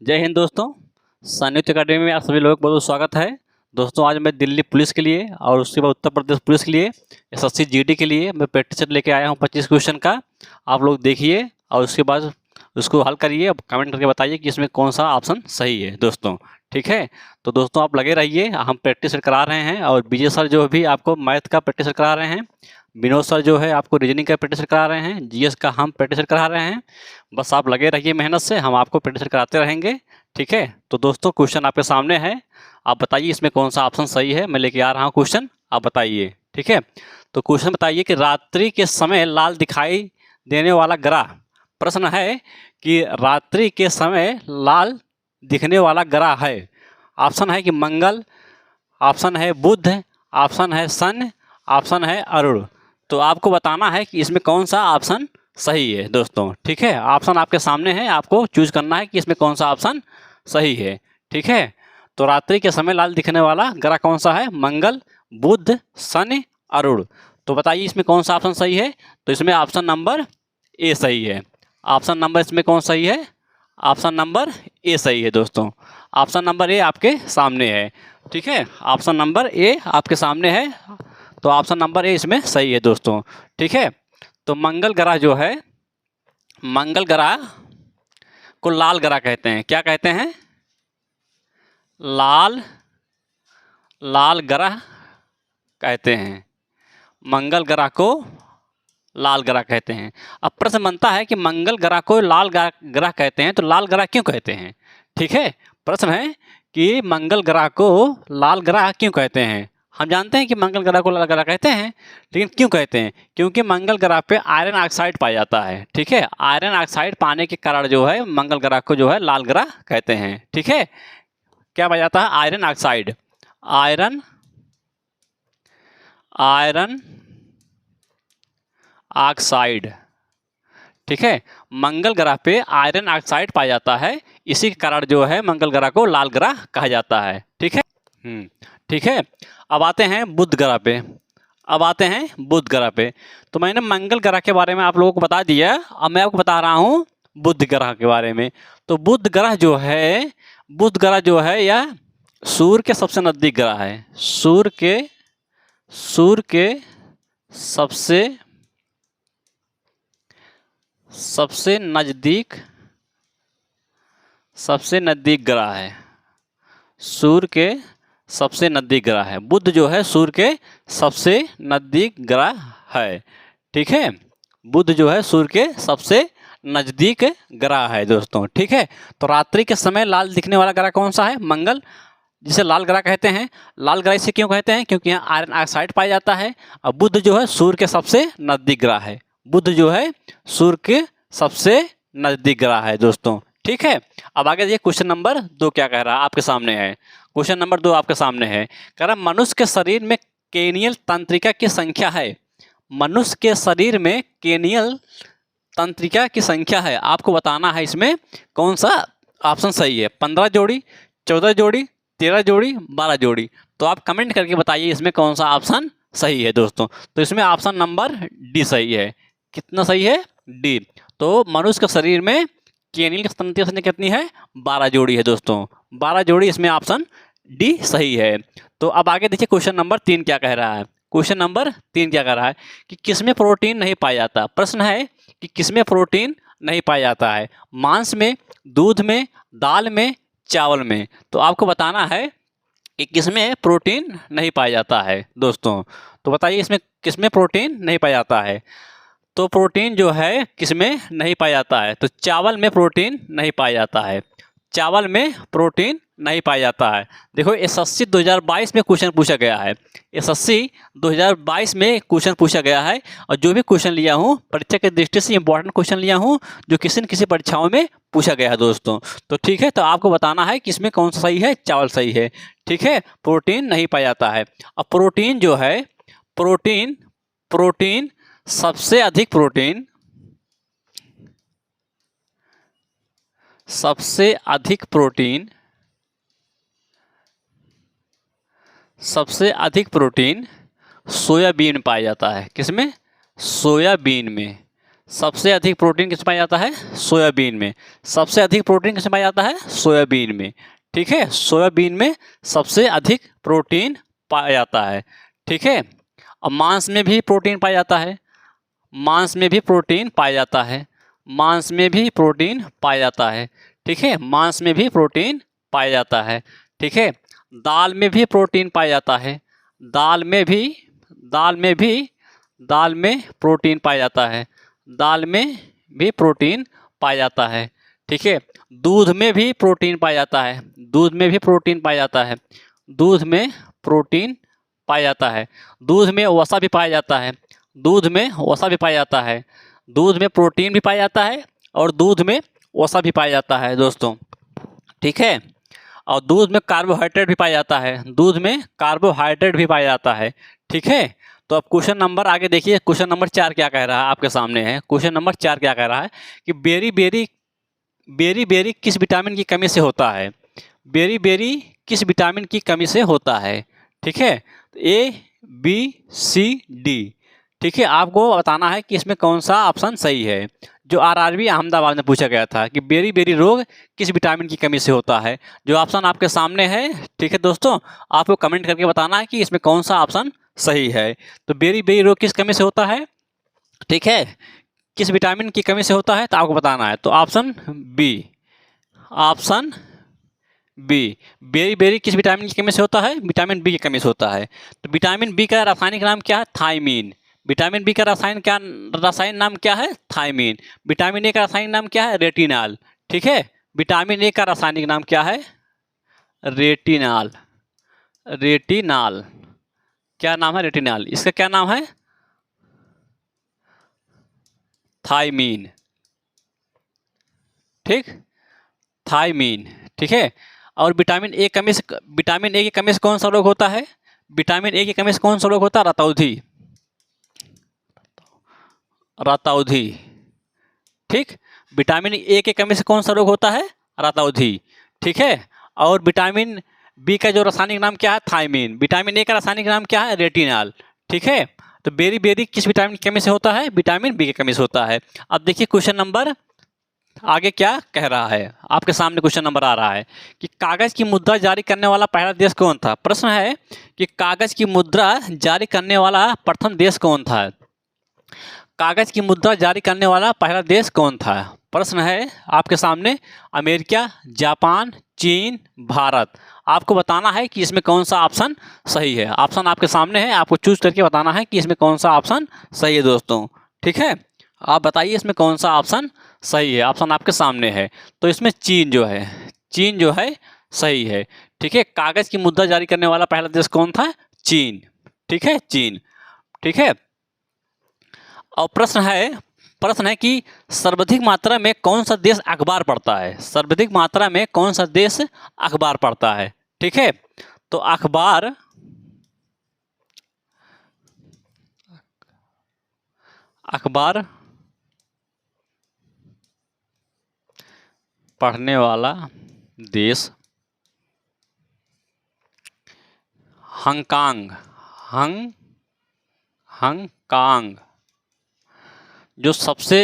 जय हिंद दोस्तों। संयुक्त अकेडमी में आप सभी लोगों का बहुत स्वागत है। दोस्तों आज मैं दिल्ली पुलिस के लिए और उसके बाद उत्तर प्रदेश पुलिस के लिए एसएससी जीडी के लिए मैं प्रैक्टिस सेट लेके आया हूँ 25 क्वेश्चन का। आप लोग देखिए और उसके बाद उसको हल करिए, अब कमेंट करके बताइए कि इसमें कौन सा ऑप्शन सही है दोस्तों। ठीक है, तो दोस्तों आप लगे रहिए, हम प्रैक्टिस सेट करा रहे हैं और विजय सर जो भी आपको मैथ का प्रैक्टिस सेट करा रहे हैं, विनोद सर जो है आपको रीजनिंग का प्रैक्टिस करा रहे हैं, जीएस का हम प्रैक्टिस करा रहे हैं। बस आप लगे रहिए मेहनत से, हम आपको प्रैक्टिस कराते रहेंगे। ठीक है, तो दोस्तों क्वेश्चन आपके सामने है, आप बताइए इसमें कौन सा ऑप्शन सही है। मैं लेके आ रहा हूँ क्वेश्चन, आप बताइए। ठीक है, तो क्वेश्चन बताइए कि रात्रि के समय लाल दिखाई देने वाला ग्रह। प्रश्न है कि रात्रि के समय लाल दिखने वाला ग्रह है। ऑप्शन है कि मंगल, ऑप्शन है बुध, ऑप्शन है शनि, ऑप्शन है अरुण। तो आपको बताना है कि इसमें कौन सा ऑप्शन सही है दोस्तों। ठीक है, ऑप्शन आपके सामने है, आपको चूज करना है कि इसमें कौन सा ऑप्शन सही है। ठीक है, तो रात्रि के समय लाल दिखने वाला ग्रह कौन सा है? मंगल, बुध, शनि, अरुण। तो बताइए इसमें कौन सा ऑप्शन सही है? तो इसमें ऑप्शन नंबर ए सही है। ऑप्शन नंबर इसमें कौन सही है? ऑप्शन नंबर ए सही है दोस्तों। ऑप्शन नंबर ए आपके सामने है। ठीक है, ऑप्शन नंबर ए आपके सामने है, तो ऑप्शन नंबर ए इसमें सही है दोस्तों। ठीक है, तो मंगल ग्रह जो है, मंगल ग्रह को लाल ग्रह कहते हैं। क्या कहते हैं? लाल, लाल ग्रह कहते हैं। मंगल ग्रह को लाल ग्रह कहते हैं। अब प्रश्न बनता है कि मंगल ग्रह को लाल ग्रह कहते हैं, तो लाल ग्रह क्यों कहते हैं? ठीक है, प्रश्न है कि मंगल ग्रह को लाल ग्रह क्यों कहते हैं। हम जानते हैं कि मंगल ग्रह को लाल ग्रह कहते हैं, लेकिन क्यों कहते हैं? क्योंकि मंगल ग्रह पे आयरन ऑक्साइड पाया जाता है। ठीक है, आयरन ऑक्साइड पाने के कारण जो है मंगल ग्रह को जो है लाल ग्रह कहते हैं। ठीक है, क्या पाया जाता है? Iron oxide, iron, iron oxide. ठीक है, मंगल ग्रह पे आयरन ऑक्साइड पाया जाता है, इसी के कारण जो है मंगल ग्रह को लाल ग्रह कहा जाता है। ठीक है, ठीक है। अब आते हैं बुध ग्रह पे, अब आते हैं बुध ग्रह पे। तो मैंने मंगल ग्रह के बारे में आप लोगों को बता दिया, अब मैं आपको बता रहा हूँ बुध ग्रह के बारे में। तो बुध ग्रह जो है, बुध ग्रह जो है यह सूर्य के सबसे नजदीक ग्रह है। सूर्य के सबसे नज़दीक ग्रह है। सूर्य के सबसे नज़दीक ग्रह है बुध जो है, सूर्य के सबसे नज़दीक ग्रह है। ठीक है, बुध जो है सूर्य के सबसे नज़दीक ग्रह है दोस्तों। ठीक है, तो रात्रि के समय लाल दिखने वाला ग्रह कौन सा है? मंगल, जिसे लाल ग्रह कहते हैं। लाल ग्रह इसे क्यों कहते हैं? क्योंकि यहाँ आयरन ऑक्साइड पाया जाता है। और बुध जो है सूर्य के सबसे नज़दीक ग्रह है। बुध जो है सूर्य के सबसे नज़दीक ग्रह है दोस्तों। ठीक है, अब आगे देखिए क्वेश्चन नंबर 2 क्या कह रहा है, आपके सामने है। क्वेश्चन नंबर 2 आपके सामने है, कह रहा मनुष्य के शरीर में केनियल तंत्रिका की संख्या है। मनुष्य के शरीर में केनियल तंत्रिका की संख्या है, आपको बताना है इसमें कौन सा ऑप्शन सही है। 15 जोड़ी, 14 जोड़ी, 13 जोड़ी, 12 जोड़ी। तो आप कमेंट करके बताइए इसमें कौन सा ऑप्शन सही है दोस्तों। तो इसमें ऑप्शन नंबर डी सही है। कितना सही है? डी। तो मनुष्य के शरीर में केनियल की तंत्रिका संख्या कितनी है? 12 जोड़ी है दोस्तों। 12 जोड़ी, इसमें ऑप्शन डी सही है। तो अब आगे देखिए क्वेश्चन नंबर 3 क्या कह रहा है। क्वेश्चन नंबर 3 क्या कह रहा है कि किसमें प्रोटीन नहीं पाया जाता। प्रश्न है कि किसमें प्रोटीन नहीं पाया जाता है? मांस में, दूध में, दाल में, चावल में। तो आपको बताना है कि किसमें प्रोटीन नहीं पाया जाता है दोस्तों। तो बताइए इसमें किसमें प्रोटीन नहीं पाया जाता है। तो प्रोटीन जो है किसमें नहीं पाया जाता है? तो चावल में प्रोटीन नहीं पाया जाता है। चावल में प्रोटीन नहीं पाया जाता है। देखो एसएससी 2022 में क्वेश्चन पूछा गया है। एसएससी 2022 में क्वेश्चन पूछा गया है, और जो भी क्वेश्चन लिया हूँ परीक्षा के दृष्टि से इंपॉर्टेंट क्वेश्चन लिया हूँ, जो किसी न किसी परीक्षाओं में पूछा गया है दोस्तों। तो ठीक है, तो आपको बताना है कि इसमें कौन सा सही है। चावल सही है। ठीक है, प्रोटीन नहीं पाया जाता है। अब प्रोटीन जो है, प्रोटीन सबसे अधिक प्रोटीन, सबसे अधिक प्रोटीन सोयाबीन पाया जाता है। किसमें? सोयाबीन में सबसे अधिक प्रोटीन किस में पाया जाता है? सोयाबीन में। सबसे अधिक प्रोटीन किस में पाया जाता है? सोयाबीन में। ठीक है, सोयाबीन में सबसे अधिक प्रोटीन पाया जाता है। ठीक है, अब मांस में भी प्रोटीन पाया जाता है। मांस में भी प्रोटीन पाया जाता है। मांस में भी प्रोटीन पाया जाता है। ठीक है, मांस में भी प्रोटीन पाया जाता है। ठीक है, दाल में भी प्रोटीन पाया जाता है। दाल में भी दाल में भी दाल में प्रोटीन पाया जाता है। दाल में भी प्रोटीन पाया जाता है। ठीक है, दूध में भी प्रोटीन पाया जाता है। दूध में भी प्रोटीन पाया जाता है। दूध में प्रोटीन पाया जाता है। दूध में वसा भी पाया जाता है। दूध में वसा भी पाया जाता है। दूध में प्रोटीन भी पाया जाता है और दूध में वसा भी पाया जाता है दोस्तों। ठीक है, और दूध में कार्बोहाइड्रेट भी पाया जाता है। दूध में कार्बोहाइड्रेट भी पाया जाता है। ठीक है, तो अब क्वेश्चन नंबर आगे देखिए, क्वेश्चन नंबर 4 क्या कह रहा है आपके सामने है। क्वेश्चन नंबर 4 क्या कह रहा है कि बेरी बेरी किस विटामिन की कमी से होता है? बेरी बेरी किस विटामिन की कमी से होता है? ठीक है, तो ए बी सी डी। ठीक है, आपको बताना है कि इसमें कौन सा ऑप्शन सही है। जो आरआरबी अहमदाबाद में पूछा गया था कि बेरी बेरी रोग किस विटामिन की कमी से होता है। जो ऑप्शन आपके सामने है, ठीक है दोस्तों, आपको कमेंट करके बताना है कि इसमें कौन सा ऑप्शन सही है। तो बेरी बेरी रोग किस कमी से होता है? ठीक है, किस विटामिन की कमी से होता है तो आपको बताना है। तो option B, option B, beriberi किस विटामिन की कमी से होता है? विटामिन बी की कमी से होता है। तो विटामिन बी का रासायनिक नाम क्या है? थायमीन। विटामिन बी का रासायनिक नाम क्या है? थायमीन। विटामिन ए का रासायनिक नाम क्या है? रेटिनाल। ठीक है, विटामिन ए का रासायनिक नाम क्या है? रेटिनाल। रेटिनाल, क्या नाम है? रेटिनाल। इसका क्या नाम है? थायमीन। ठीक, थायमीन। ठीक है, और विटामिन ए की कमी से कौन सा रोग होता है? विटामिन ए की कमी से कौन सा रोग होता है? रतौंधी। रतौंधी। ठीक, विटामिन ए की कमी से कौन सा रोग होता है? रतौंधी। ठीक है, और विटामिन बी का जो रासायनिक नाम क्या है? थायमीन। विटामिन ए का रासायनिक नाम क्या है? रेटिनाल। ठीक है, तो बेरी बेरी किस विटामिन की कमी से होता है? विटामिन बी की कमी से होता है। अब देखिए क्वेश्चन नंबर आगे क्या कह रहा है। आपके सामने क्वेश्चन नंबर आ रहा है कि कागज की मुद्रा जारी करने वाला पहला देश कौन था? प्रश्न है कि कागज की मुद्रा जारी करने वाला प्रथम देश कौन था? कागज की मुद्रा जारी करने वाला पहला देश कौन था? प्रश्न है आपके सामने। अमेरिका, जापान, चीन, भारत। आपको बताना है कि इसमें कौन सा ऑप्शन सही है। ऑप्शन आपके सामने है, आपको चूज करके बताना है कि इसमें कौन सा ऑप्शन सही है दोस्तों। ठीक है, आप बताइए इसमें कौन सा ऑप्शन सही है। ऑप्शन आपके सामने है, तो इसमें चीन जो है, चीन जो है सही है। ठीक है, कागज की मुद्रा जारी करने वाला पहला देश कौन था? चीन। ठीक है, चीन। ठीक है, और प्रश्न है कि सर्वाधिक मात्रा में कौन सा देश अखबार पढ़ता है? सर्वाधिक मात्रा में कौन सा देश अखबार पढ़ता है? ठीक है, तो अखबार पढ़ने वाला देश हांगकांग। हांगकांग जो सबसे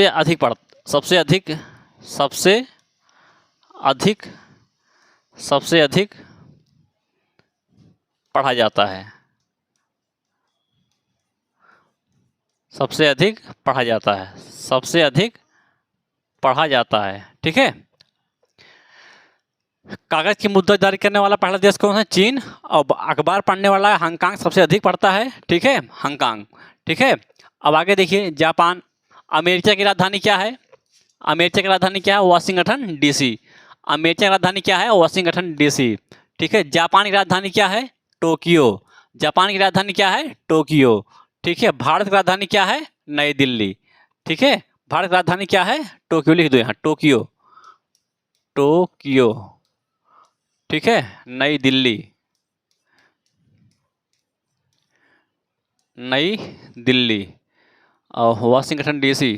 अधिक सबसे अधिक पढ़ा जाता है। सबसे अधिक पढ़ा जाता है। सबसे अधिक पढ़ा जाता है। ठीक है, कागज की मुद्रा जारी करने वाला पहला देश कौन है? चीन। और अखबार पढ़ने वाला हांगकांग सबसे अधिक पढ़ता है। ठीक है, हांगकांग। ठीक है, अब आगे देखिए जापान। अमेरिका की राजधानी क्या है? अमेरिका की राजधानी क्या है? Washington DC. अमेरिका की राजधानी क्या है? Washington DC. ठीक है, जापान की राजधानी क्या है? टोक्यो। जापान की राजधानी क्या है? टोक्यो। ठीक है, भारत की राजधानी क्या है? नई दिल्ली। ठीक है, भारत की राजधानी क्या है? टोक्यो लिख दो यहाँ, टोक्यो। टोक्यो। ठीक है, नई दिल्ली। नई दिल्ली। और वाशिंगटन डीसी।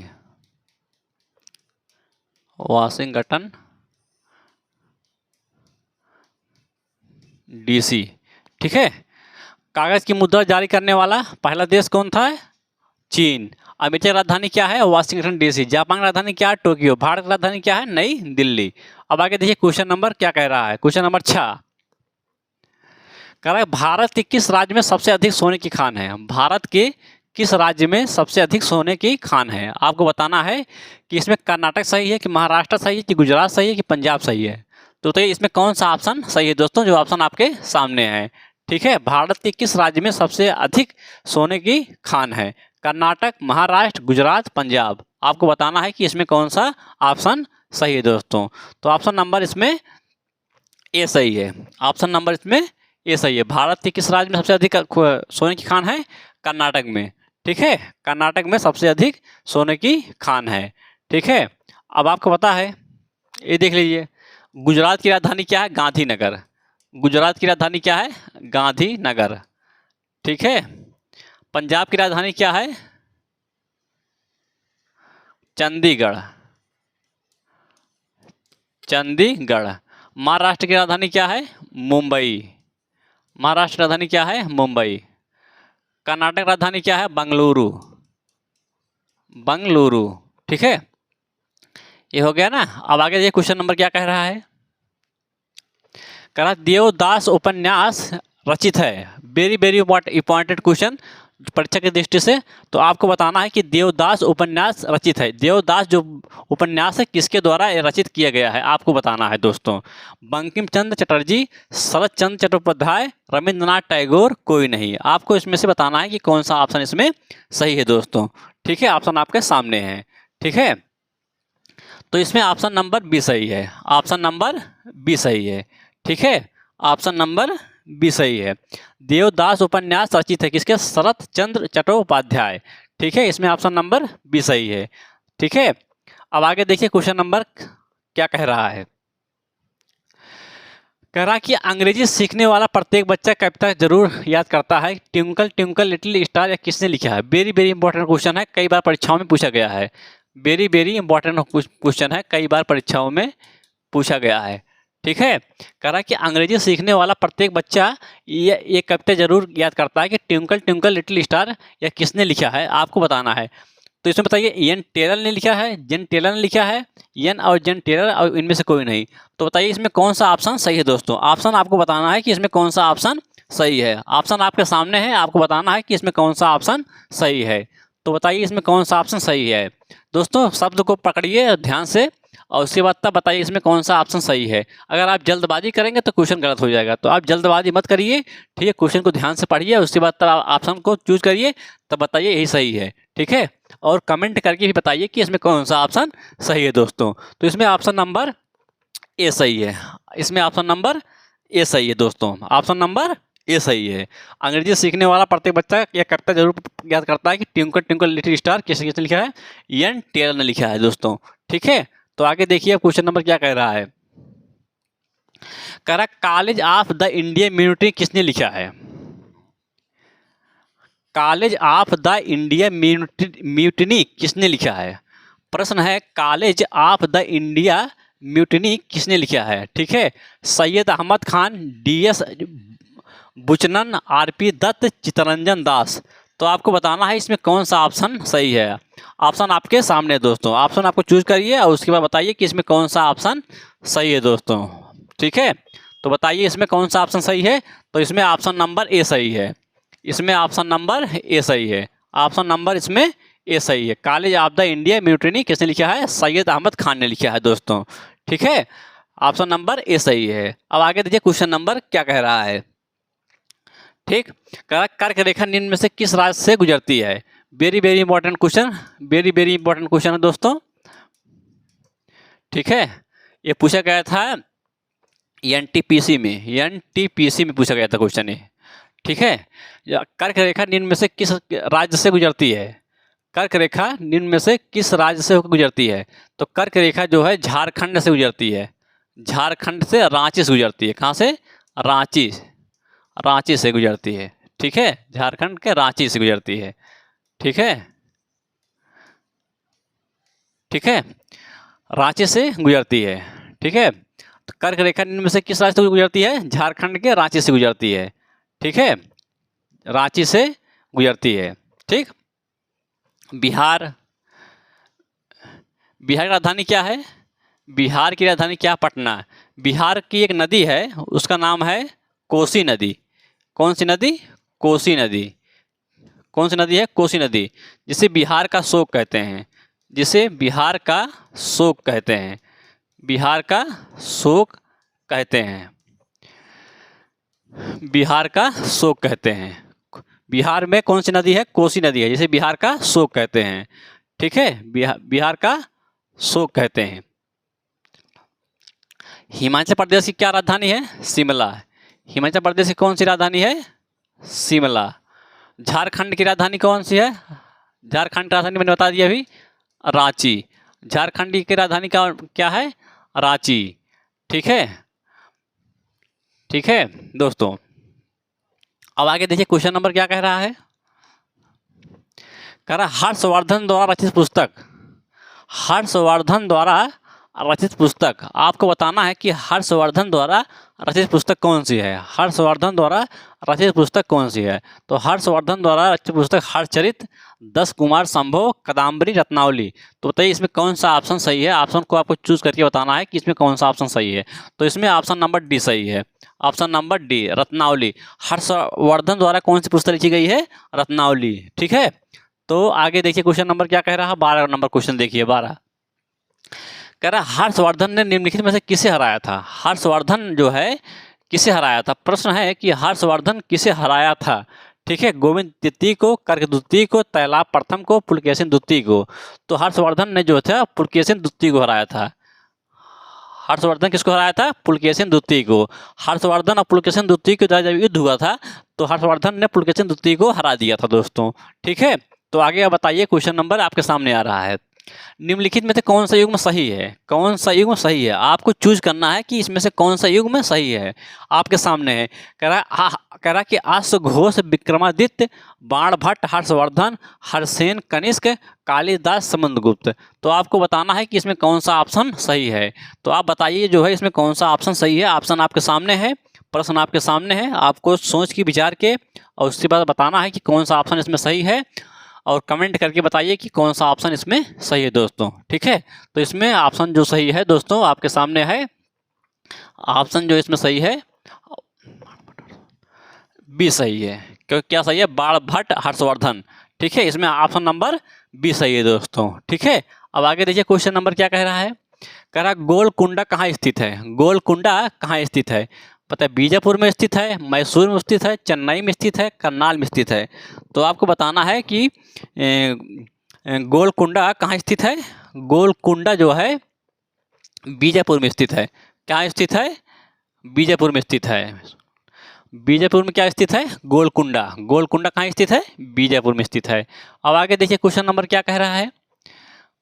Washington DC. ठीक है, कागज की मुद्रा जारी करने वाला पहला देश कौन था? चीन। अमेरिका की राजधानी क्या है? Washington DC. जापान की राजधानी क्या है? टोक्यो। भारत की राजधानी क्या है? नई दिल्ली। अब आगे देखिए क्वेश्चन नंबर क्या कह रहा है। क्वेश्चन नंबर 6 कह रहा है भारत के किस राज्य में सबसे अधिक सोने की खान है? भारत के किस राज्य में सबसे अधिक सोने की खान है? आपको बताना है कि इसमें कर्नाटक सही है कि महाराष्ट्र सही है कि गुजरात सही है कि पंजाब सही है। तो बताइए इसमें कौन सा ऑप्शन सही है दोस्तों, जो ऑप्शन आपके सामने है। ठीक है, भारत के किस राज्य में सबसे अधिक सोने की खान है? कर्नाटक, महाराष्ट्र, गुजरात, पंजाब। आपको बताना है कि इसमें कौन सा ऑप्शन सही है दोस्तों। तो ऑप्शन नंबर इसमें ए सही है। ऑप्शन नंबर इसमें ए सही है। भारत के किस राज्य में सबसे अधिक सोने की खान है? कर्नाटक में। ठीक है, कर्नाटक में सबसे अधिक सोने की खान है। ठीक है, अब आपको पता है, ये देख लीजिए, गुजरात की राजधानी क्या है? गांधीनगर। गुजरात की राजधानी क्या है? गांधीनगर। ठीक है, पंजाब की राजधानी क्या है? चंडीगढ़। चंडीगढ़। महाराष्ट्र की राजधानी क्या है? मुंबई। महाराष्ट्र की राजधानी क्या है? मुंबई। कर्नाटक राजधानी क्या है? बंगलुरु। बंगलुरु। ठीक है, ये हो गया ना। अब आगे देखिए क्वेश्चन नंबर क्या कह रहा है। कह रहा देवदास उपन्यास रचित है। वेरी वेरी इंपॉर्टेंट क्वेश्चन परीक्षा की दृष्टि से। तो आपको बताना है कि देवदास उपन्यास रचित है। देवदास जो उपन्यास है किसके द्वारा रचित किया गया है, आपको बताना है दोस्तों। बंकिम चंद्र चटर्जी, शरत चंद्र चट्टोपाध्याय, रविंद्रनाथ टैगोर, कोई नहीं। आपको इसमें से बताना है कि कौन सा ऑप्शन इसमें सही है दोस्तों। ठीक है, ऑप्शन आपके सामने है। ठीक है, तो इसमें ऑप्शन नंबर बी सही है। ऑप्शन नंबर बी सही है। ठीक है, ऑप्शन नंबर बी सही है। देवदास उपन्यास रचित है किसके? शरत चंद्र चट्टोपाध्याय। ठीक है, इसमें ऑप्शन नंबर बी सही है। ठीक है, अब आगे देखिए क्वेश्चन नंबर क्या कह रहा है। कह रहा कि अंग्रेजी सीखने वाला प्रत्येक बच्चा कविता जरूर याद करता है। ट्विंकल ट्विंकल लिटिल स्टार या किसने लिखा है? वेरी वेरी इंपॉर्टेंट क्वेश्चन है, कई बार परीक्षाओं में पूछा गया है। वेरी वेरी इंपॉर्टेंट क्वेश्चन है, कई बार परीक्षाओं में पूछा गया है। ठीक है, कह रहा कि अंग्रेजी सीखने वाला प्रत्येक बच्चा ये कविता जरूर याद करता है कि ट्विंकल ट्विंकल लिटिल स्टार या किसने लिखा है, आपको बताना है। तो इसमें बताइए एन टेलर ने लिखा है, जेन टेलर ने लिखा है, एन और जेन टेलर, और इनमें से कोई नहीं। तो बताइए इसमें कौन सा ऑप्शन सही है दोस्तों। ऑप्शन आपको बताना है कि इसमें कौन सा ऑप्शन सही है। ऑप्शन आपके सामने है, आपको बताना है कि इसमें कौन सा ऑप्शन सही है। तो बताइए इसमें कौन सा ऑप्शन सही है दोस्तों। शब्द को पकड़िए ध्यान से और उसके बाद तब बताइए इसमें कौन सा ऑप्शन सही है। अगर आप जल्दबाजी करेंगे तो क्वेश्चन गलत हो जाएगा, तो आप जल्दबाजी मत करिए। ठीक है, क्वेश्चन को ध्यान से पढ़िए, उसके बाद तब ऑप्शन को चूज करिए, तब बताइए यही सही है। ठीक है, और कमेंट करके भी बताइए कि इसमें कौन सा ऑप्शन सही है दोस्तों। तो इसमें ऑप्शन नंबर ए सही है। इसमें ऑप्शन नंबर ए सही है दोस्तों। ऑप्शन नंबर ए सही है। अंग्रेजी सीखने वाला प्रत्येक बच्चा यह कविता जरूर याद करता है कि ट्विंकल ट्विंकल लिटिल स्टार किसने किसने लिखा है? एन टेलर ने लिखा है दोस्तों। ठीक है, तो आगे देखिए क्वेश्चन नंबर क्या कह रहा है। कह रहा कॉलेज ऑफ द इंडियन म्यूनिटी किसने लिखा है? College of the India mutiny किसने लिखा है? प्रश्न है college of the India mutiny किसने लिखा है? ठीक है, सैयद अहमद खान, DS बुचनन, RP दत्त, चित्तरंजन दास। तो आपको बताना है इसमें कौन सा ऑप्शन सही है। ऑप्शन आपके सामने है दोस्तों, ऑप्शन आपको चूज करिए और उसके बाद बताइए कि इसमें कौन सा ऑप्शन सही है दोस्तों। ठीक है, तो बताइए इसमें कौन सा ऑप्शन सही है। तो इसमें ऑप्शन नंबर ए सही है। इसमें ऑप्शन नंबर ए सही है। ऑप्शन नंबर इसमें ए सही है। College of the India mutiny किसने लिखा है? सैयद अहमद खान ने लिखा है दोस्तों। ठीक है, ऑप्शन नंबर ए सही है। अब आगे देखिए क्वेश्चन नंबर क्या कह रहा है। ठीक, कर्क रेखा निम्न में से किस राज्य से गुजरती है? Very very important question, very very important question है दोस्तों। ठीक है, ये पूछा गया था NTPC में पूछा गया था क्वेश्चन ये। ठीक है, कर्क रेखा निम्न में से किस राज्य से गुजरती है? कर्क रेखा निम्न में से किस राज्य से होकर गुजरती है? तो कर्क रेखा जो है झारखंड से गुजरती है। झारखंड से रांची से गुजरती है। कहाँ से? रांची से गुजरती है। ठीक है, झारखंड के रांची से गुजरती है। ठीक है, ठीक है, रांची से गुजरती है। ठीक है, तो कर्क रेखा निम्न में से किस राज्य से गुजरती है? झारखंड के रांची से गुजरती है। ठीक है, रांची से गुजरती है। ठीक, बिहार, बिहार की राजधानी क्या है? बिहार की राजधानी क्या? पटना। बिहार की एक नदी है, उसका नाम है कोसी नदी। कौन सी नदी? कोसी नदी। कौन सी नदी है? कोसी नदी, जिसे बिहार का शोक कहते हैं, जिसे बिहार का शोक कहते हैं, बिहार का शोक कहते हैं, बिहार का शोक कहते हैं। बिहार में कौन सी नदी है? कोसी नदी है, जिसे बिहार का शोक कहते हैं। ठीक है, बिहार का शोक कहते हैं। हिमाचल प्रदेश की क्या राजधानी है? शिमला। हिमाचल प्रदेश की कौन सी राजधानी है? शिमला। झारखंड की राजधानी कौन सी है? झारखंड की राजधानी मैंने बता दी अभी, रांची। झारखंड की राजधानी का क्या है? रांची। ठीक है, ठीक है दोस्तों। अब आगे देखिए क्वेश्चन नंबर क्या कह रहा है। कह रहा हर्षवर्धन द्वारा रचित पुस्तक, हर्षवर्धन द्वारा रचित पुस्तक, आपको बताना है कि हर्षवर्धन द्वारा रचित पुस्तक कौन सी है। हर्षवर्धन द्वारा रचित पुस्तक कौन सी है? तो हर्षवर्धन द्वारा रचित पुस्तक हर्षचरित, 10 कुमार संभव, कदम्बरी, रत्नावली। तो बताइए इसमें कौन सा ऑप्शन सही है? ऑप्शन को आपको चूज करके बताना है कि इसमें कौन सा ऑप्शन सही है। तो इसमें ऑप्शन नंबर डी सही है, option number D, Ratnavali. Harshvardhan द्वारा कौन सी पुस्तक लिखी गई है? रत्नावली। ठीक है, तो आगे देखिए क्वेश्चन नंबर क्या कह रहा है, 12 नंबर क्वेश्चन देखिए, 12 कह रहा हर्षवर्धन ने निम्नलिखित में से किसे हराया था? हर्षवर्धन जो है किसे हराया था? प्रश्न है कि हर्षवर्धन किसे हराया था। ठीक है, गोविंद द्वितीय को, कर्क द्वितीय को, तैलाब प्रथम को, पुलकेशिन द्वितीय को। तो हर्षवर्धन ने जो था पुलकेशिन द्वितीय को हराया था। हर्षवर्धन किसको हराया था? पुलकेशिन द्वितीय को। हर्षवर्धन और पुलकेशिन द्वितीय के द्वारा जब युद्ध हुआ था तो हर्षवर्धन ने पुलकेशिन द्वितीय को हरा दिया था दोस्तों। ठीक है, तो आगे आप बताइए, क्वेश्चन नंबर आपके सामने आ रहा है। निम्नलिखित में से कौन सा युग्म सही है? कौन सा युग्म सही है? आपको चूज करना है कि इसमें से कौन सा युग्म सही है। आपके सामने है, कह रहा कि अश्वघोष, विक्रमादित्य, बाणभट्ट, हर्षवर्धन, हर्षसेन, कनिष्क, कालिदास, समुद्रगुप्त। तो आपको बताना है कि इसमें कौन सा ऑप्शन सही है। तो आप बताइए जो है इसमें कौन सा ऑप्शन सही है। ऑप्शन आपके सामने है, प्रश्न आपके सामने है, आपको सोच के विचार के और उसके बाद बताना है कि कौन सा ऑप्शन इसमें सही है, और कमेंट करके बताइए कि कौन सा ऑप्शन इसमें सही है दोस्तों। ठीक है, तो इसमें ऑप्शन जो सही है दोस्तों आपके सामने है, ऑप्शन जो इसमें सही है बी सही है। क्योंकि क्या सही है? बाणभट्ट, हर्षवर्धन। ठीक है, इसमें ऑप्शन नंबर बी सही है दोस्तों। ठीक है, अब आगे देखिए क्वेश्चन नंबर क्या कह रहा है। कह रहा गोलकुंडा कहाँ स्थित है? गोलकुंडा कहाँ स्थित है? पता है, बीजापुर में स्थित है, मैसूर में स्थित है, चेन्नई में स्थित है, करनाल में स्थित है। तो आपको बताना है कि गोलकुंडा कहाँ स्थित है। गोलकुंडा जो है बीजापुर में स्थित है। कहाँ स्थित है? बीजापुर में स्थित है। बीजापुर में क्या स्थित है? गोलकुंडा। गोलकुंडा कहाँ स्थित है? बीजापुर में स्थित है। अब आगे देखिए क्वेश्चन नंबर क्या कह रहा है।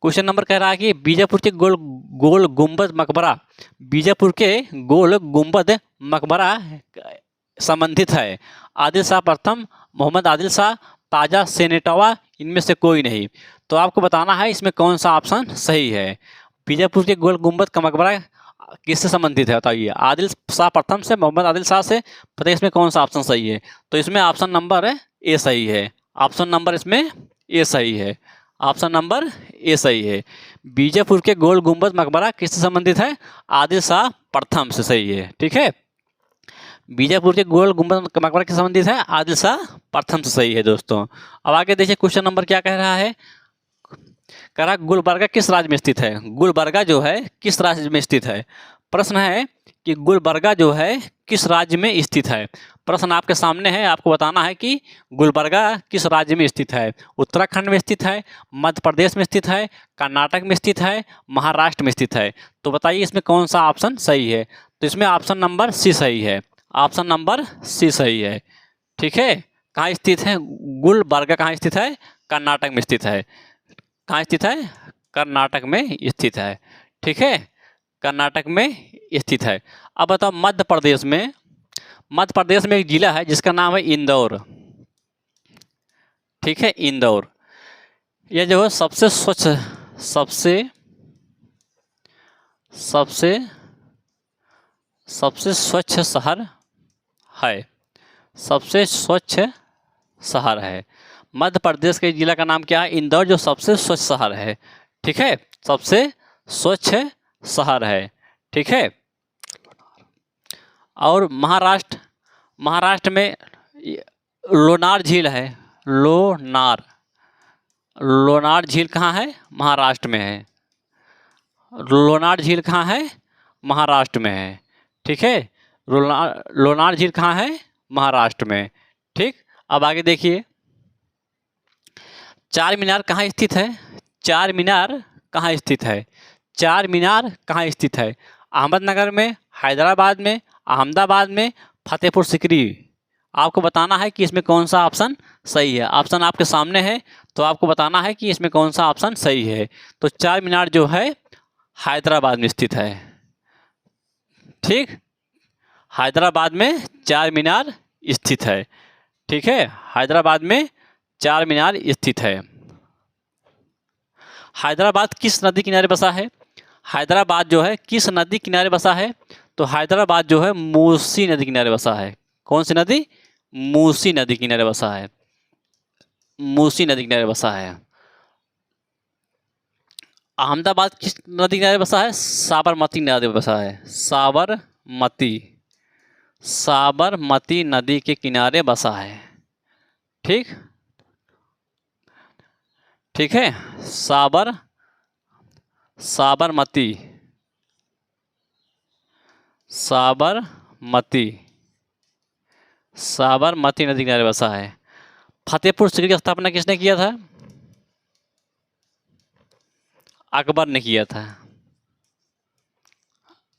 क्वेश्चन नंबर कह रहा है कि बीजापुर के गोल गुंबद मकबरा, बीजापुर के गोल गुंबद मकबरा संबंधित है आदिल शाह प्रथम, मोहम्मद आदिल शाह, ताजा सेनेटवा, इनमें से कोई नहीं। तो आपको बताना है इसमें कौन सा ऑप्शन सही है। बीजापुर के गोल गुंबद का मकबरा किससे संबंधित है बताइए? आदिल शाह प्रथम से, मोहम्मद आदिल शाह से। पता है इसमें कौन सा ऑप्शन सही है? तो इसमें ऑप्शन नंबर ए सही है। ऑप्शन नंबर इसमें ए सही है। ऑप्शन नंबर ए सही है। बीजापुर के गोल गुंबद मकबरा किससे संबंधित है? आदिल शाह प्रथम से। सही है। ठीक है, बीजापुर के गोल गुंबद मकबरा किससे संबंधित है? आदिल शाह प्रथम से। सही है दोस्तों। अब आगे देखिए क्वेश्चन नंबर क्या कह रहा है। कह रहा गुलबर्गा किस राज्य में स्थित है? गुलबर्गा जो है किस राज्य में स्थित है? प्रश्न है कि गुलबर्गा जो है किस राज्य में स्थित है। प्रश्न आपके सामने है, आपको बताना है कि गुलबर्गा किस राज्य में स्थित है। उत्तराखंड में स्थित है, मध्य प्रदेश में स्थित है, कर्नाटक में स्थित है, महाराष्ट्र में स्थित है। तो बताइए इसमें कौन सा ऑप्शन सही है। तो इसमें ऑप्शन नंबर सी सही है। ऑप्शन नंबर सी सही है। ठीक है, कहाँ स्थित है गुलबर्गा? कहाँ स्थित है? कर्नाटक में स्थित है। कहाँ स्थित है? कर्नाटक में स्थित है। ठीक है, कर्नाटक में स्थित है। अब बताओ मध्य प्रदेश में एक जिला है जिसका नाम है इंदौर। ठीक है, इंदौर। यह जो है सबसे स्वच्छ शहर है। सबसे स्वच्छ शहर है। मध्य प्रदेश के जिला का नाम क्या है? इंदौर, जो सबसे स्वच्छ शहर है। ठीक है, सबसे स्वच्छ शहर है। ठीक है। और महाराष्ट्र, महाराष्ट्र में लोनार झील है। लोनार, लोनार झील कहाँ है? महाराष्ट्र में है। लोनार झील कहाँ है? महाराष्ट्र में है। ठीक है, लोनार झील कहाँ है? महाराष्ट्र में। ठीक, अब आगे देखिए, चार मीनार कहाँ स्थित है? चार मीनार कहाँ स्थित है? चार मीनार कहाँ स्थित है? अहमदनगर में, हैदराबाद में, अहमदाबाद में, फतेहपुर सिकरी। आपको बताना है कि इसमें कौन सा ऑप्शन सही है। ऑप्शन आपके सामने है, तो आपको बताना है कि इसमें कौन सा ऑप्शन सही है। तो चार मीनार जो है हैदराबाद में स्थित है। ठीक, हैदराबाद में चार मीनार स्थित है। ठीक है, हैदराबाद में चार मीनार स्थित है। हैदराबाद किस नदी किनारे बसा है? हैदराबाद जो है किस नदी किनारे बसा है? तो हैदराबाद जो है मूसी नदी किनारे बसा है। कौन सी नदी? मूसी नदी किनारे बसा है। मूसी नदी किनारे बसा है। अहमदाबाद किस नदी किनारे बसा है? साबरमती नदी बसा है। साबरमती, साबरमती नदी के किनारे बसा है। ठीक, ठीक है, साबरमती, साबरमती, साबरमती नदी किनारे बसा है। फतेहपुर सिकरी की स्थापना किसने किया था? अकबर ने किया था।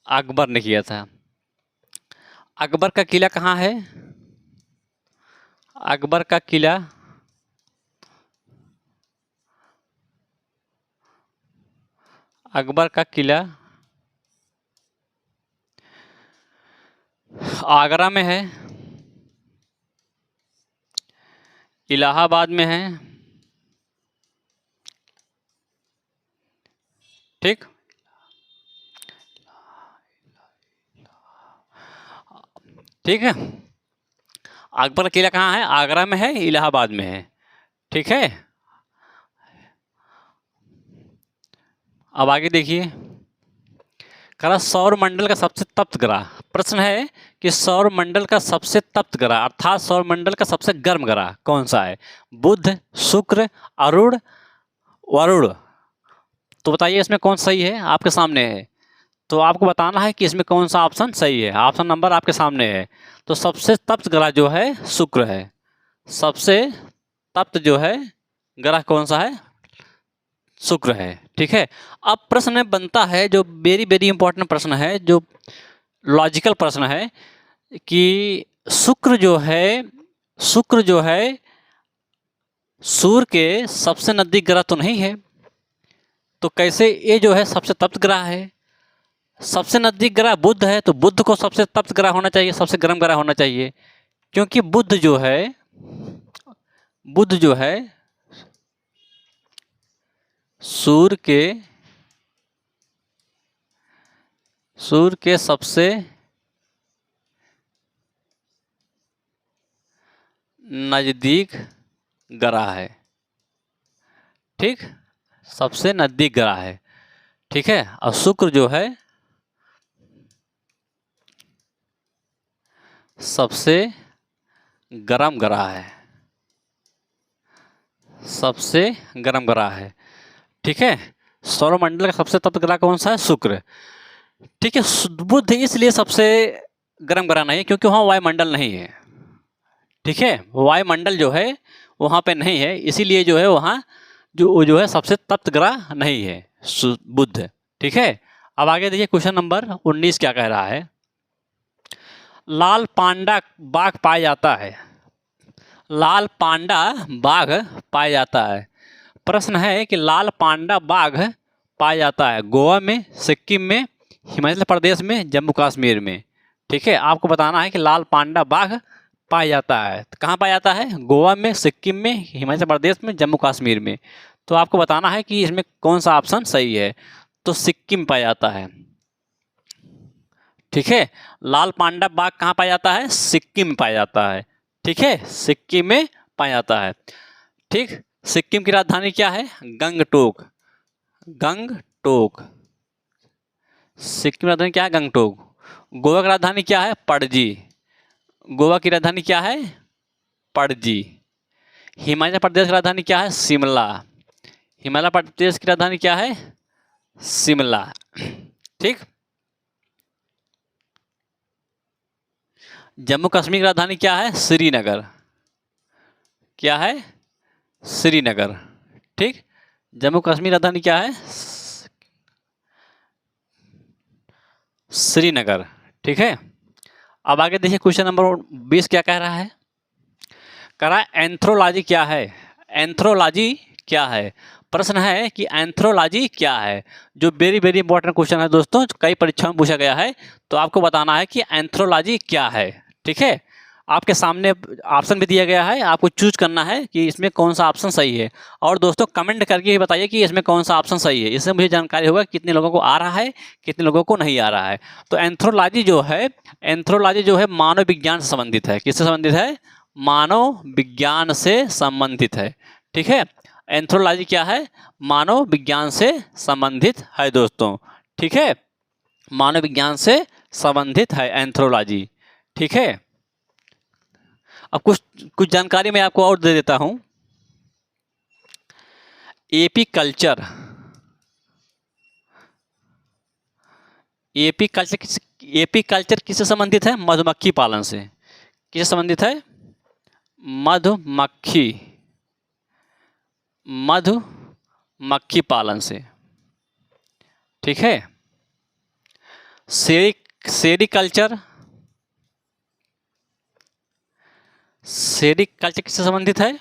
अकबर ने किया था। अकबर का किला कहाँ है? अकबर का किला, अकबर का किला आगरा में है, इलाहाबाद में है। ठीक, ठीक है, अकबर का किला कहाँ है? आगरा में है, इलाहाबाद में है। ठीक है, अब आगे देखिए, करा सौर मंडल का सबसे तप्त ग्रह। प्रश्न है कि सौर मंडल का सबसे तप्त ग्रह अर्थात सौर मंडल का सबसे गर्म ग्रह कौन सा है? बुध, शुक्र, अरुण, वरुण। तो बताइए इसमें कौन सही है? आपके सामने है, तो आपको बताना है कि इसमें कौन सा ऑप्शन सही है। ऑप्शन नंबर आपके सामने है। तो सबसे तप्त ग्रह जो है शुक्र है। सबसे तप्त जो है ग्रह कौन सा है? शुक्र है। ठीक है, अब प्रश्न बनता है जो वेरी वेरी इंपॉर्टेंट प्रश्न है, जो लॉजिकल प्रश्न है कि शुक्र जो है, शुक्र जो है सूर्य के सबसे नजदीक ग्रह तो नहीं है, तो कैसे ये जो है सबसे तप्त ग्रह है? सबसे नजदीक ग्रह बुध है, तो बुध को सबसे तप्त ग्रह होना चाहिए, सबसे गर्म ग्रह होना चाहिए, क्योंकि बुध जो है, बुध जो है सूर्य के सबसे नजदीक ग्रह है। ठीक, सबसे नजदीक ग्रह है। ठीक है, और शुक्र जो है सबसे गर्म ग्रह है, सबसे गर्म ग्रह है। ठीक है, सौरमंडल का सबसे तप्त ग्रह कौन सा है? शुक्र। ठीक है, बुध इसलिए सबसे गर्म ग्रह नहीं है क्योंकि वहाँ वायुमंडल नहीं है। ठीक है, वायुमंडल जो है वहाँ पे नहीं है, इसीलिए जो है वहाँ जो है सबसे तप्त ग्रह नहीं है बुध। ठीक है, अब आगे देखिए क्वेश्चन नंबर 19 क्या कह रहा है। लाल पांडा बाघ पाया जाता है। लाल पांडा बाघ पाया जाता है। प्रश्न है कि लाल पांडा बाघ पाया जाता है गोवा में, सिक्किम में, हिमाचल प्रदेश में, जम्मू कश्मीर में। ठीक है, आपको बताना है कि लाल पांडा बाघ पाया जाता है तो कहाँ पाया जाता है? गोवा में, सिक्किम में, हिमाचल प्रदेश में, जम्मू कश्मीर में। तो आपको बताना है कि इसमें कौन सा ऑप्शन सही है। तो सिक्किम पाया जाता है। ठीक है, लाल पांडा बाघ कहाँ पाया जाता है? सिक्किम में पाया जाता है। ठीक है, सिक्किम में पाया जाता है। ठीक। सिक्किम की राजधानी क्या है? गंगटोक। गंगटोक। सिक्किम की राजधानी क्या है? गंगटोक। गोवा की राजधानी क्या है? पणजी। गोवा की राजधानी क्या है? पणजी। हिमाचल प्रदेश की राजधानी क्या है? शिमला। हिमाचल प्रदेश की राजधानी क्या है? शिमला। ठीक। जम्मू कश्मीर की राजधानी क्या है? श्रीनगर। क्या है? श्रीनगर। ठीक। जम्मू कश्मीर राजधानी क्या है? श्रीनगर। ठीक है। अब आगे देखिए क्वेश्चन नंबर 20 क्या कह रहा है? कह रहा है एंथ्रोलॉजी क्या है? एंथ्रोलॉजी क्या है? प्रश्न है कि एंथ्रोलॉजी क्या है, जो वेरी वेरी इंपॉर्टेंट क्वेश्चन है दोस्तों, कई परीक्षाओं में पूछा गया है। तो आपको बताना है कि एंथ्रोलॉजी क्या है। ठीक है। आपके सामने ऑप्शन भी दिया गया है, आपको चूज करना है कि इसमें कौन सा ऑप्शन सही है। और दोस्तों कमेंट करके ही बताइए कि इसमें कौन सा ऑप्शन सही है, इससे मुझे जानकारी होगा कितने लोगों को आ रहा है, कितने लोगों को नहीं आ रहा है। तो एंथ्रोलॉजी जो है, एंथ्रोलॉजी जो है मानव विज्ञान से संबंधित है। किससे संबंधित है? मानव विज्ञान से संबंधित है। ठीक है। एंथ्रोलॉजी क्या है? मानव विज्ञान से संबंधित है दोस्तों। ठीक है। मानव विज्ञान से संबंधित है एंथ्रोलॉजी। ठीक है। अब कुछ जानकारी मैं आपको और दे देता हूं। AP culture. एपी कल्चर किससे संबंधित है? मधुमक्खी पालन से। किससे संबंधित है? मधुमक्खी पालन से। ठीक है। सेरीकल्चर किससे संबंधित है?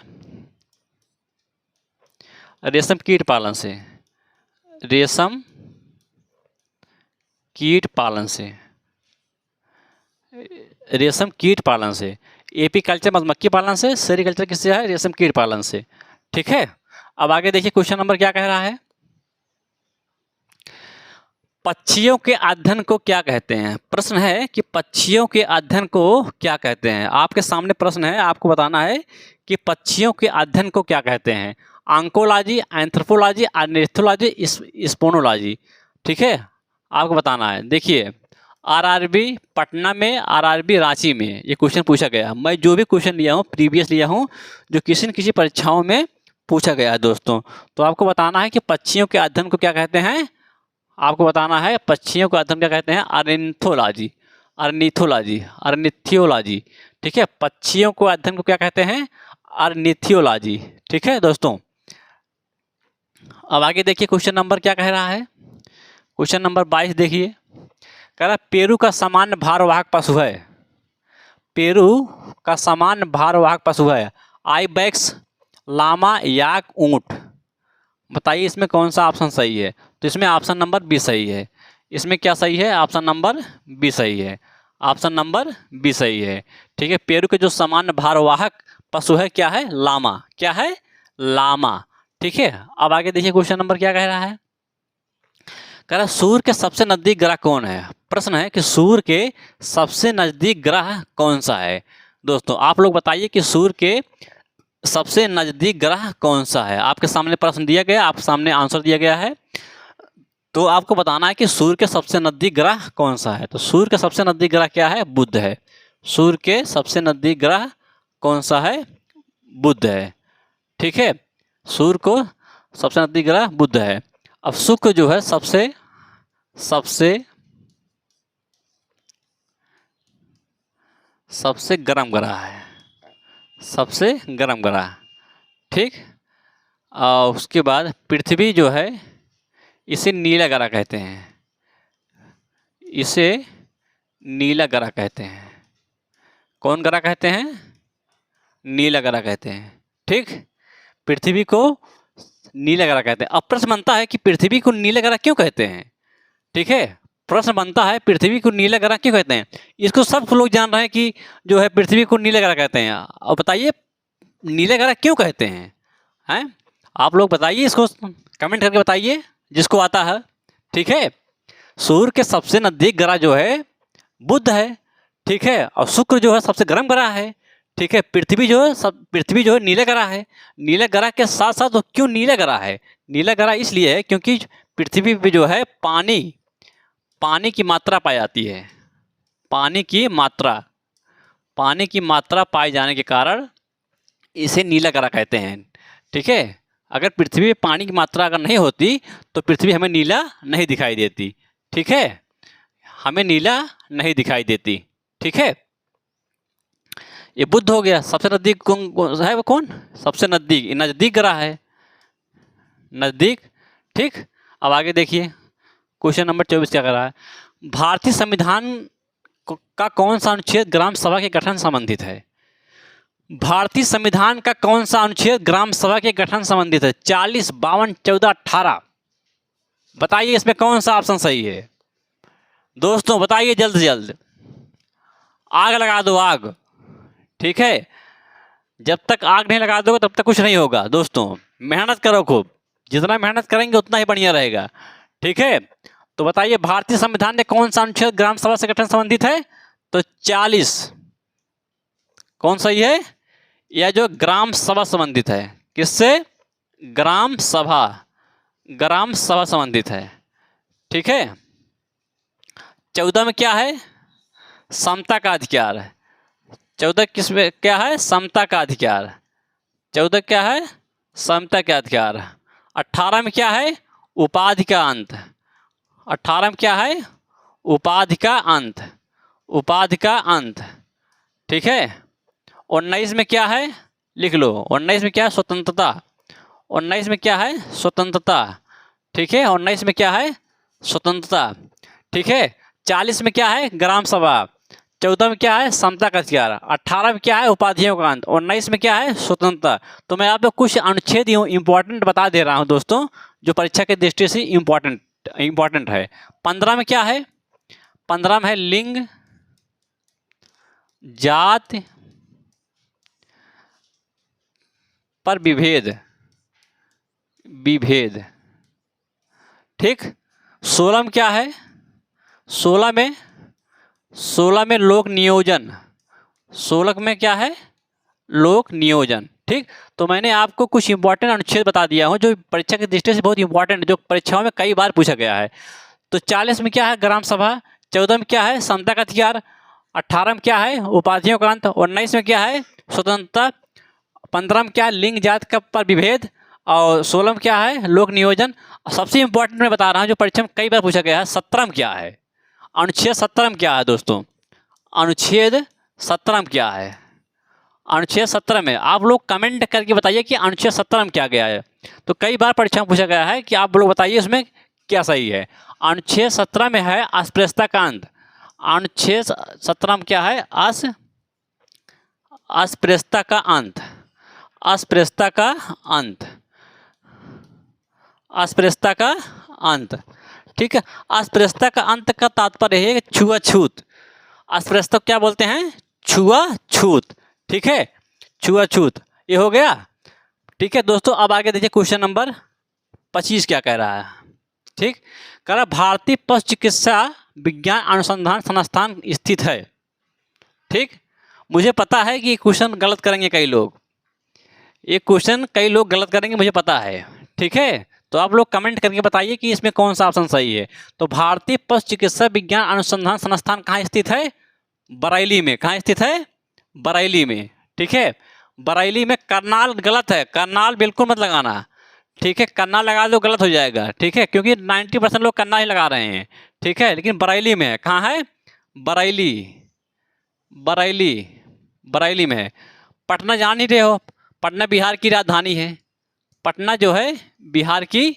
रेशम कीट पालन से। रेशम कीट पालन से। रेशम कीट पालन से। एपी कल्चर मधुमक्खी पालन से, सेरीकल्चर किससे है? रेशम कीट पालन से। ठीक है। अब आगे देखिए क्वेश्चन नंबर क्या कह रहा है? पक्षियों के अध्ययन को क्या कहते हैं? प्रश्न है कि पक्षियों के अध्ययन को क्या कहते हैं। आपके सामने प्रश्न है, आपको बताना है कि पक्षियों के अध्ययन को क्या कहते हैं। ऑन्कोलॉजी, एंथ्रोपोलॉजी, ऑर्निथोलॉजी, स्पोनोलॉजी। ठीक है। आपको बताना है। देखिए आरआरबी पटना में, आरआरबी रांची में ये क्वेश्चन पूछा गया। मैं जो भी क्वेश्चन लिया हूँ प्रीवियस लिया हूँ, जो किसी न किसी परीक्षाओं में पूछा गया है दोस्तों। तो आपको बताना है कि पक्षियों के अध्ययन को क्या कहते हैं। आपको बताना है पक्षियों का अध्ययन क्या कहते हैं? Ornithology, ornithology, ornithology. ठीक है। पक्षियों को अध्ययन को क्या कहते हैं? ऑर्निथियोलॉजी। ठीक है दोस्तों। अब आगे देखिए क्वेश्चन नंबर क्या कह रहा है? क्वेश्चन नंबर 22 देखिए। कह रहा पेरू का सामान्य भारवाहक पशु है। पेरू का सामान्य भारवाहक पशु है। आइबैक्स, लामा, याक, ऊंट। बताइए इसमें कौन सा ऑप्शन सही है? तो इसमें ऑप्शन नंबर बी सही है। इसमें क्या सही है? ऑप्शन नंबर बी सही है। ऑप्शन नंबर बी सही है। ठीक है। पेरू के जो सामान्य भारवाहक पशु है क्या है? लामा। क्या है? लामा। ठीक है। अब आगे देखिए क्वेश्चन नंबर क्या कह रहा है? कह रहा सूर्य के सबसे नजदीक ग्रह कौन है? प्रश्न है कि सूर्य के सबसे नजदीक ग्रह कौन सा है। दोस्तों आप लोग बताइए कि सूर्य के सबसे नजदीक ग्रह कौन सा है। आपके सामने प्रश्न दिया गया, आपके सामने आंसर दिया गया है। तो आपको बताना है कि सूर्य के सबसे नजदीक ग्रह कौन सा है। तो सूर्य के सबसे नजदीक ग्रह क्या है? बुध है। सूर्य के सबसे नजदीक ग्रह कौन सा है? बुध है। ठीक है। सूर्य को सबसे नजदीक ग्रह बुध है। अब शुक्र जो है सबसे गर्म ग्रह है। सबसे गर्म ग्रह। ठीक। और उसके बाद पृथ्वी जो है इसे नीला ग्रह कहते हैं। इसे नीला ग्रह कहते हैं। कौन ग्रह कहते हैं? नीला ग्रह कहते हैं। ठीक। पृथ्वी को नीला ग्रह कहते हैं। अब प्रश्न बनता है कि पृथ्वी को नीला ग्रह क्यों कहते हैं। ठीक है। प्रश्न बनता है पृथ्वी को नीला ग्रह क्यों कहते हैं। इसको सब लोग जान रहे हैं कि जो है पृथ्वी को नीला ग्रह कहते हैं। अब बताइए नीला ग्रह क्यों कहते हैं? हैं आप लोग बताइए, इसको कमेंट करके बताइए जिसको आता है। ठीक है। सूर्य के सबसे नजदीक ग्रह जो है बुध है। ठीक है। और शुक्र जो है सबसे गर्म ग्रह है। ठीक है, पृथ्वी जो है पृथ्वी जो है नीले ग्रह है। नीले ग्रह के साथ साथ क्यों नीले ग्रह है? नीला ग्रह इसलिए है क्योंकि पृथ्वी पे जो है पानी की मात्रा पाई जाती है। पानी की मात्रा पाए जाने के कारण इसे नीला ग्रह कहते हैं। ठीक है, अगर पृथ्वी पे पानी की मात्रा अगर नहीं होती तो पृथ्वी हमें नीला नहीं दिखाई देती। ठीक है, हमें नीला नहीं दिखाई देती। ठीक है, ये बुध हो गया। सबसे नजदीक कौन है? वो कौन सबसे नजदीक? नजदीक ग्रह है, नजदीक। ठीक, अब आगे देखिए क्वेश्चन नंबर 24 क्या कर रहा है। भारतीय संविधान का कौन सा अनुच्छेद ग्राम सभा के गठन संबंधित है? भारतीय संविधान का कौन सा अनुच्छेद ग्राम सभा के गठन संबंधित है? 40, 52, 14, 18। बताइए इसमें कौन सा ऑप्शन सही है? दोस्तों बताइए जल्द से जल्द, आग लगा दो आग। ठीक है, जब तक आग नहीं लगा दोगे तब तक कुछ नहीं होगा। दोस्तों मेहनत करो खूब, जितना मेहनत करेंगे उतना ही बढ़िया रहेगा। ठीक है, तो बताइए भारतीय संविधान में कौन सा अनुच्छेद ग्राम सभा से गठन संबंधित है? तो 40 कौन सही है? यह जो ग्राम सभा संबंधित है, किससे? ग्राम सभा संबंधित है। ठीक है, 14 में क्या है? समता का अधिकार है। 14 किस में क्या है? समता का अधिकार। 14 क्या है? समता का अधिकार। 18 में क्या है? उपाधि का अंत। 18 में क्या है? उपाधि का अंत। ठीक है, 19 में क्या है? लिख लो, 19 में क्या है? स्वतंत्रता। 19 में क्या है? स्वतंत्रता। ठीक है, 19 में क्या है? स्वतंत्रता। ठीक है, 40 में क्या है? ग्राम सभा। 14 में क्या है? समता का अधिकार। 18 में क्या है? उपाधियों का अंत। 19 में क्या है? स्वतंत्रता। तो मैं आपको कुछ अनुच्छेद इंपॉर्टेंट बता दे रहा हूं दोस्तों, जो परीक्षा के दृष्टि से इंपॉर्टेंट है। 15 में क्या है? 15 में है लिंग, जात पर विभेद। ठीक, 16 में क्या है? 16 में लोक नियोजन। 16 में क्या है? लोक नियोजन। ठीक, तो मैंने आपको कुछ इंपॉर्टेंट अनुच्छेद बता दिया हूं जो परीक्षा की दृष्टि से बहुत इंपॉर्टेंट, जो परीक्षाओं में कई बार पूछा गया है। तो 40 में क्या है? ग्राम सभा। 14 में क्या है? समता का अधिकार। 18 में क्या है? उपाधियों का अंत। 19 में क्या है? स्वतंत्रता। 15 में क्या है? लिंग जात का पर विभेद। और 16 में क्या है? लोक नियोजन। सबसे इंपॉर्टेंट मैं बता रहा हूँ जो परीक्षा में कई बार पूछा गया है, 17 में क्या है? अनुच्छेद 17 में क्या है दोस्तों? अनुच्छेद 17 में क्या है? अनुच्छेद 17 में आप लोग कमेंट करके बताइए कि अनुच्छेद 17 में क्या गया है। तो कई बार परीक्षा में पूछा गया है कि आप लोग बताइए इसमें क्या सही है। अनुच्छेद 17 में है अस्पृश्यता का अंत। अनुच्छेद 17 में क्या है? अस्पृश्यता का अंत। अस्पृश्यता का अंत। अस्पृश्यता का अंत। ठीक है, अस्पृश्यता का अंत का तात्पर्य है छुआछूत। अस्पृश्यता क्या बोलते हैं? छुआछूत। ठीक है, छुआछूत। ये हो गया। ठीक है दोस्तों, अब आगे देखिए क्वेश्चन नंबर 25 क्या कह रहा है। ठीक, कह रहा भारतीय पशु चिकित्सा विज्ञान अनुसंधान संस्थान स्थित है। ठीक, मुझे पता है कि ये क्वेश्चन गलत करेंगे कई लोग, ये क्वेश्चन कई लोग गलत करेंगे, मुझे पता है। ठीक है, तो आप लोग कमेंट करके बताइए कि इसमें कौन सा ऑप्शन सही है। तो भारतीय पशु चिकित्सा विज्ञान अनुसंधान संस्थान कहाँ स्थित है? बरेली में। कहाँ स्थित है? बरेली में। ठीक है, बरेली में। करनाल गलत है, करनाल बिल्कुल मत लगाना। ठीक है, करनाल लगा दो गलत हो जाएगा। ठीक है, क्योंकि 90% लोग करनाल ही लगा रहे हैं। ठीक है, लेकिन बरेली में है। कहाँ है? बरेली में है। पटना जान ही रहे हो, पटना बिहार की राजधानी है। पटना जो है बिहार की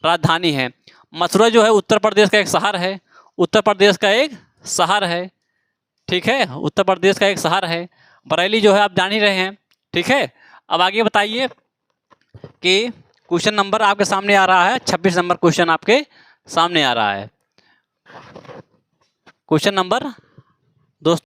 राजधानी है। मथुरा जो है उत्तर प्रदेश का एक शहर है। उत्तर प्रदेश का एक शहर है। ठीक है, उत्तर प्रदेश का एक शहर है। बरेली जो है आप जान ही रहे हैं। ठीक है, अब आगे बताइए कि क्वेश्चन नंबर आपके सामने आ रहा है 26 नंबर क्वेश्चन आपके सामने आ रहा है। क्वेश्चन नंबर दोस्तों